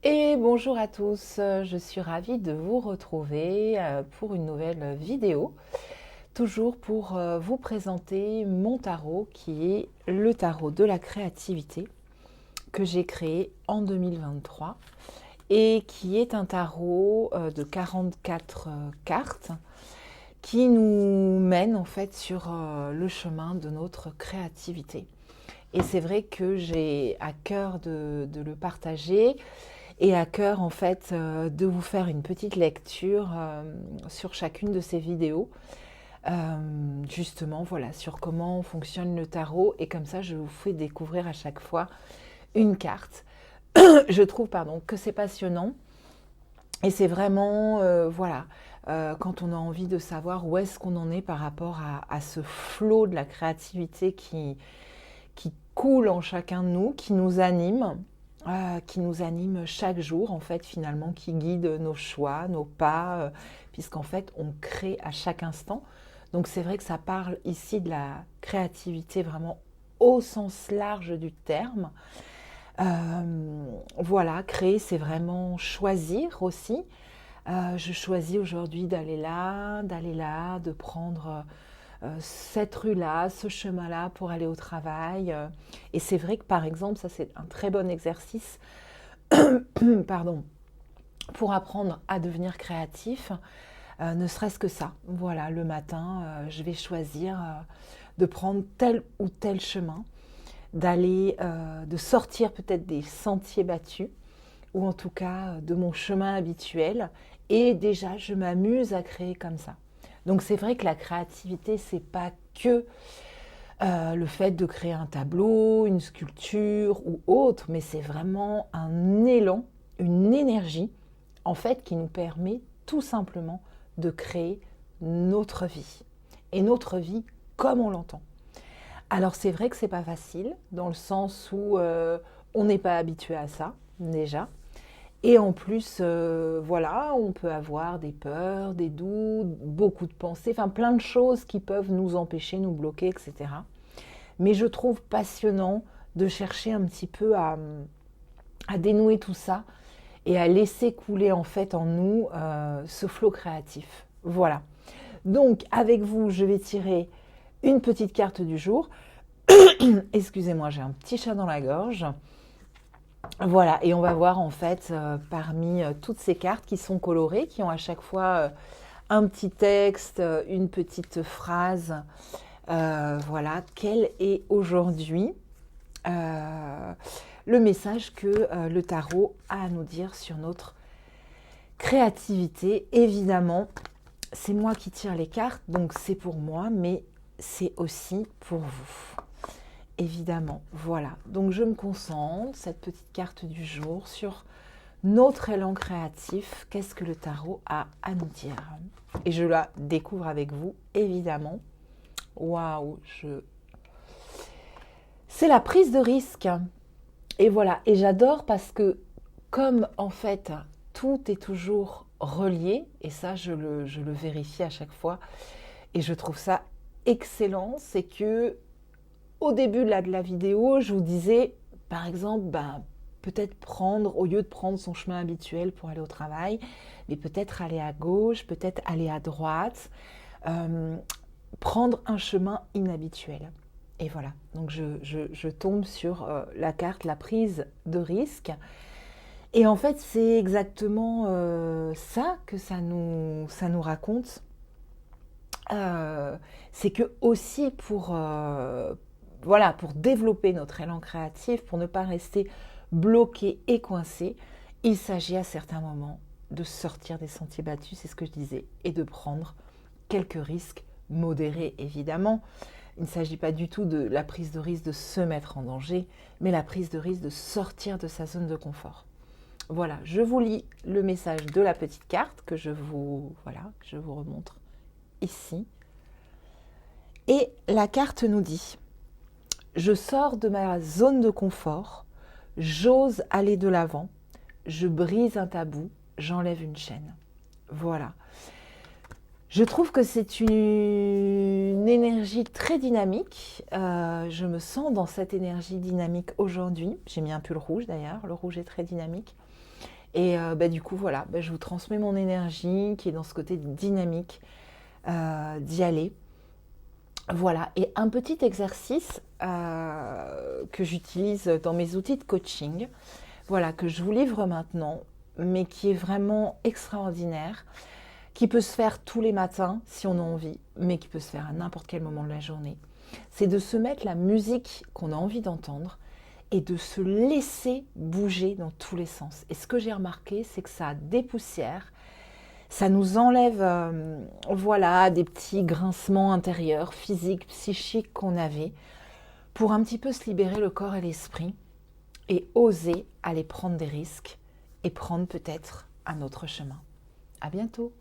Et bonjour à tous, je suis ravie de vous retrouver pour une nouvelle vidéo, toujours pour vous présenter mon tarot qui est le tarot de la créativité que j'ai créé en 2023 et qui est un tarot de 44 cartes qui nous mène en fait sur le chemin de notre créativité. Et c'est vrai que j'ai à cœur de le partager et à cœur en fait de vous faire une petite lecture sur chacune de ces vidéos. Justement, voilà, sur comment fonctionne le tarot. Et comme ça, je vous fais découvrir à chaque fois une carte. Je trouve, pardon, que c'est passionnant. Et c'est vraiment, voilà, quand on a envie de savoir où est-ce qu'on en est par rapport à ce flot de la créativité qui coule en chacun de nous, qui nous anime chaque jour, en fait, finalement, qui guide nos choix, nos pas, puisqu'en fait, on crée à chaque instant. Donc c'est vrai que ça parle ici de la créativité vraiment au sens large du terme. Voilà, créer, c'est vraiment choisir aussi. Je choisis aujourd'hui d'aller là, de prendre cette rue-là, ce chemin-là pour aller au travail. Et c'est vrai que par exemple, ça c'est un très bon exercice pardon, pour apprendre à devenir créatif, ne serait-ce que ça. Voilà, le matin, je vais choisir de prendre tel ou tel chemin, d'aller, de sortir peut-être des sentiers battus, ou en tout cas de mon chemin habituel. Et déjà, je m'amuse à créer comme ça. Donc c'est vrai que la créativité, c'est pas que le fait de créer un tableau, une sculpture ou autre, mais c'est vraiment un élan, une énergie, en fait, qui nous permet tout simplement de créer notre vie. Et notre vie comme on l'entend. Alors c'est vrai que c'est pas facile, dans le sens où on n'est pas habitué à ça, déjà. Et en plus, voilà, on peut avoir des peurs, des doutes, beaucoup de pensées, enfin plein de choses qui peuvent nous empêcher, nous bloquer, etc. Mais je trouve passionnant de chercher un petit peu à dénouer tout ça et à laisser couler en fait en nous ce flot créatif. Voilà. Donc avec vous, je vais tirer une petite carte du jour. Excusez-moi, j'ai un petit chat dans la gorge. Voilà, et on va voir en fait parmi toutes ces cartes qui sont colorées, qui ont à chaque fois un petit texte, une petite phrase. Voilà, quel est aujourd'hui le message que le tarot a à nous dire sur notre créativité. Évidemment, c'est moi qui tire les cartes, donc c'est pour moi, mais c'est aussi pour vous. Évidemment, voilà. Donc je me concentre, cette petite carte du jour, sur notre élan créatif. Qu'est-ce que le tarot a à nous dire? Et je la découvre avec vous, évidemment. Waouh, c'est la prise de risque. Et voilà, et j'adore parce que comme en fait tout est toujours relié, et ça je le vérifie à chaque fois, et je trouve ça excellent, c'est que au début là, de la vidéo, je vous disais, par exemple, peut-être prendre, au lieu de prendre son chemin habituel pour aller au travail, mais peut-être aller à gauche, peut-être aller à droite, prendre un chemin inhabituel. Et voilà, donc je tombe sur la carte, la prise de risque. Et en fait, c'est exactement ça que ça nous raconte. C'est que aussi voilà, pour développer notre élan créatif, pour ne pas rester bloqué et coincé, il s'agit à certains moments de sortir des sentiers battus, c'est ce que je disais, et de prendre quelques risques modérés évidemment. Il ne s'agit pas du tout de la prise de risque de se mettre en danger, mais la prise de risque de sortir de sa zone de confort. Voilà, je vous lis le message de la petite carte que je vous remontre ici. Et la carte nous dit: je sors de ma zone de confort, j'ose aller de l'avant, je brise un tabou, j'enlève une chaîne. Voilà. Je trouve que c'est une énergie très dynamique. Je me sens dans cette énergie dynamique aujourd'hui. J'ai mis un pull rouge d'ailleurs, le rouge est très dynamique. Et du coup, voilà, je vous transmets mon énergie qui est dans ce côté dynamique d'y aller. Voilà, et un petit exercice que j'utilise dans mes outils de coaching, voilà, que je vous livre maintenant, mais qui est vraiment extraordinaire, qui peut se faire tous les matins si on a envie, mais qui peut se faire à n'importe quel moment de la journée. C'est de se mettre la musique qu'on a envie d'entendre et de se laisser bouger dans tous les sens. Et ce que j'ai remarqué, c'est que ça dépoussière, ça nous enlève des petits grincements intérieurs, physiques, psychiques qu'on avait, pour un petit peu se libérer le corps et l'esprit et oser aller prendre des risques et prendre peut-être un autre chemin. À bientôt.